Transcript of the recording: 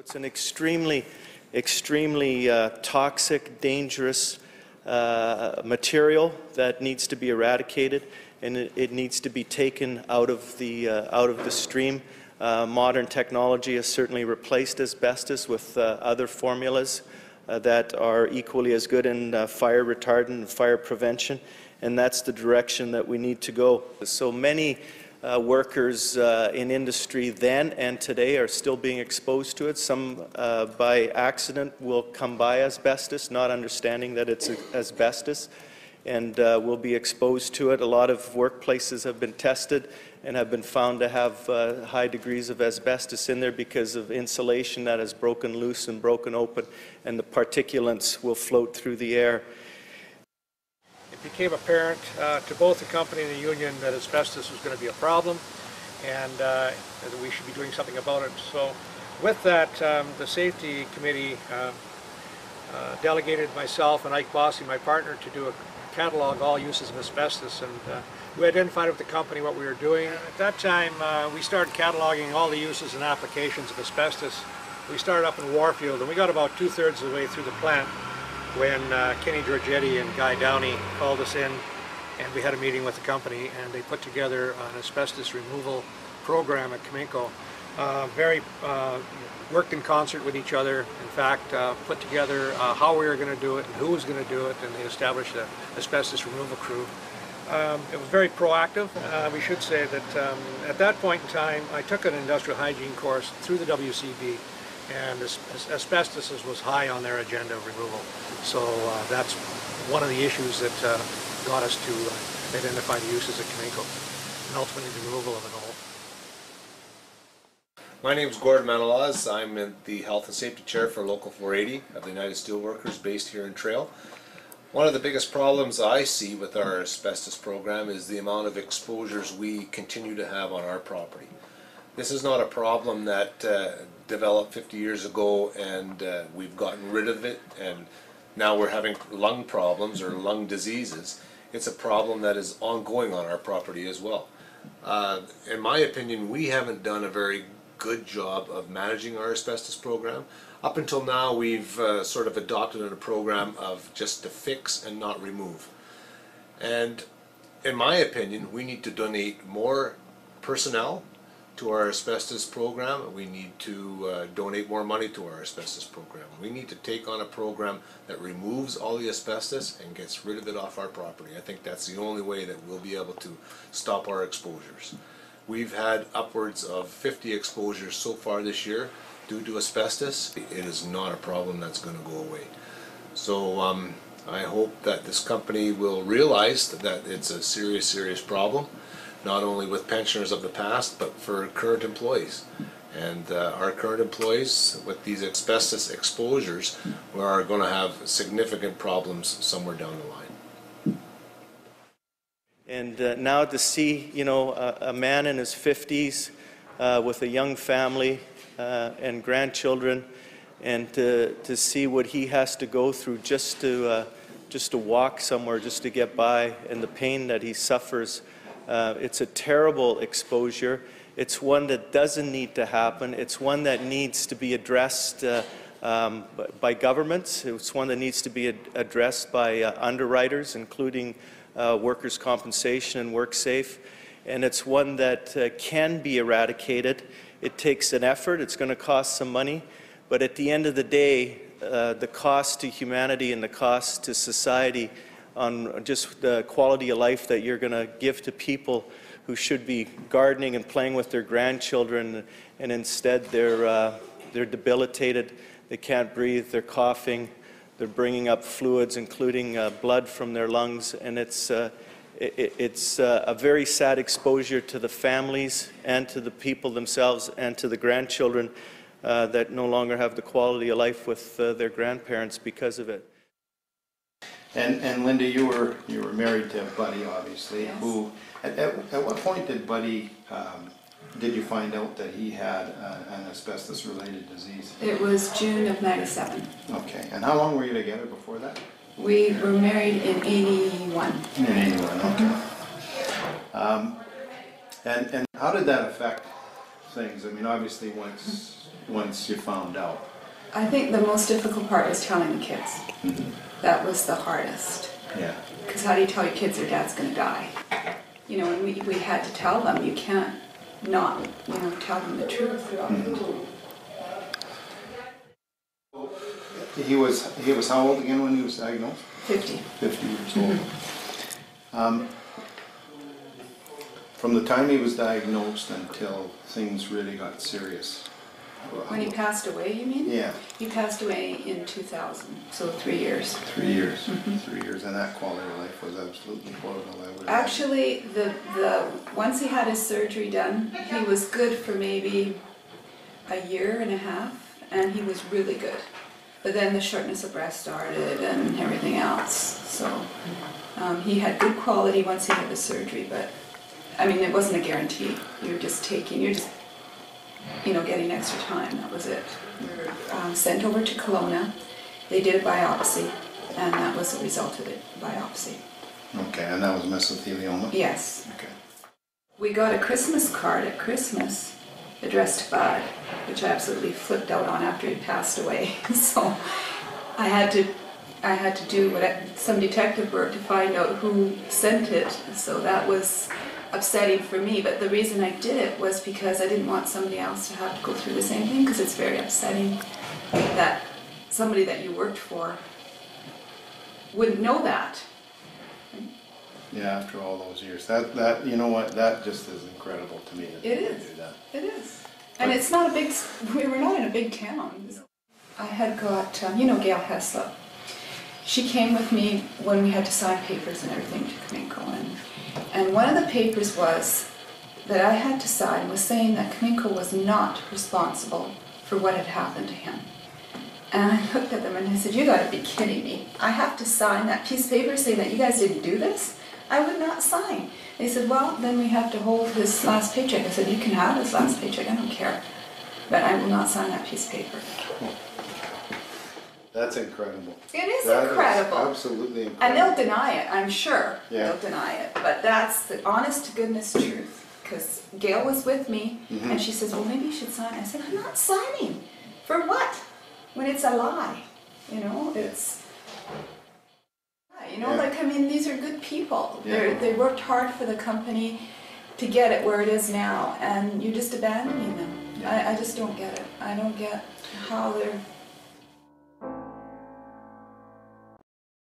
It's an extremely toxic, dangerous material that needs to be eradicated, and it needs to be taken out of the stream. Modern technology has certainly replaced asbestos with other formulas that are equally as good in fire retardant and fire prevention, and that's the direction that we need to go. So many workers in industry then and today are still being exposed to it. Some by accident will come by asbestos, not understanding that it's asbestos, and will be exposed to it. A lot of workplaces have been tested and have been found to have high degrees of asbestos in there because of insulation that has broken loose and broken open, and the particulates will float through the air. It became apparent to both the company and the union that asbestos was going to be a problem, and that we should be doing something about it. So with that, the safety committee delegated myself and Ike Bossy, my partner, to do a catalog all uses of asbestos, and we identified with the company what we were doing. At that time, we started cataloging all the uses and applications of asbestos. We started up in Warfield, and we got about 2/3 of the way through the plant when Kenny Giorgetti and Guy Downey called us in, and we had a meeting with the company, and they put together an asbestos removal program at Caminco. Worked in concert with each other. In fact, put together how we were going to do it and who was going to do it, and they established an asbestos removal crew. It was very proactive. We should say that at that point in time, I took an industrial hygiene course through the WCB, and asbestos was high on their agenda of removal. So that's one of the issues that got us to identify the uses at Caminco, and ultimately the removal of it all. My name is Gordon Manilaz. I'm the Health and Safety Chair for Local 480 of the United Steelworkers based here in Trail. One of the biggest problems I see with our asbestos program is the amount of exposures we continue to have on our property. This is not a problem that developed 50 years ago and we've gotten rid of it and now we're having lung problems or lung diseases. It's a problem that is ongoing on our property as well. In my opinion, we haven't done a very good job of managing our asbestos program. Up until now, we've sort of adopted a program of just to fix and not remove. And in my opinion, we need to donate more personnel to our asbestos program. We need to donate more money to our asbestos program. We need to take on a program that removes all the asbestos and gets rid of it off our property. I think that's the only way that we'll be able to stop our exposures. We've had upwards of 50 exposures so far this year due to asbestos. It is not a problem that's going to go away. So I hope that this company will realize that it's a serious problem, not only with pensioners of the past, but for current employees. And our current employees with these asbestos exposures are going to have significant problems somewhere down the line. And now to see, you know, a man in his 50s with a young family and grandchildren, and to see what he has to go through just to walk somewhere, just to get by, and the pain that he suffers, it's a terrible exposure. It's one that doesn't need to happen. It's one that needs to be addressed by governments. It's one that needs to be addressed by underwriters, including workers' compensation and WorkSafe, and it's one that can be eradicated. It takes an effort. It's going to cost some money, but at the end of the day, the cost to humanity and the cost to society on just the quality of life that you're going to give to people who should be gardening and playing with their grandchildren, and instead they're debilitated, they can't breathe, they're coughing, they're bringing up fluids, including blood from their lungs, and it's a very sad exposure to the families and to the people themselves and to the grandchildren that no longer have the quality of life with their grandparents because of it. And Linda, you were married to Buddy, obviously. Yes. Who at what point did Buddy did you find out that he had an asbestos-related disease? It was June of '97. Okay, and how long were you together before that? We were married in '81. In '81, okay. And how did that affect things? I mean, obviously once you found out. I think the most difficult part was telling the kids. That was the hardest. Yeah. Because how do you tell your kids their dad's going to die? You know, and we had to tell them. You can't not, you know, tell them the truth about it. He was how old again when he was diagnosed? 50. 50 years old. From the time he was diagnosed until things really got serious. When he passed away, you mean? Yeah. He passed away in 2000, so 3 years. 3 years. 3 years, and that quality of life was absolutely horrible. Actually, once he had his surgery done, he was good for maybe a year and a half, and he was really good. But then the shortness of breath started and everything else. So he had good quality once he had the surgery, but I mean, it wasn't a guarantee. You're just, you know, getting extra time. That was it. We were sent over to Kelowna. They did a biopsy, and that was the result of the biopsy. Okay, and that was mesothelioma? Yes. Okay. We got a Christmas card at Christmas addressed to Bud, which I absolutely flipped out on after he passed away. So I had to do some detective work to find out who sent it. So that was upsetting for me, but the reason I did it was because I didn't want somebody else to have to go through the same thing, because it's very upsetting that somebody that you worked for wouldn't know that. Yeah, after all those years. That you know what, that just is incredible to me. That It they is. do that. It is. And it's not a big, we were not in a big town. I had got, you know, Gail Heslop. She came with me when we had to sign papers and everything to Caminco, and one of the papers was that I had to sign was saying that Caminco was not responsible for what had happened to him. And I looked at them and I said, you gotta be kidding me. I have to sign that piece of paper saying that you guys didn't do this? I would not sign. They said, well, then we have to hold his last paycheck. I said, you can have his last paycheck, I don't care. But I will not sign that piece of paper. That's incredible. It is That incredible. Is absolutely incredible. And they'll deny it, I'm sure. Yeah. They'll deny it. But that's the honest to goodness truth. Because Gail was with me, and she says, well, maybe you should sign. I said, I'm not signing. For what? When it's a lie. You know, it's... You know, like, I mean, these are good people. Yeah. They worked hard for the company to get it where it is now, and you're just abandoning them. I just don't get it. I don't get how they're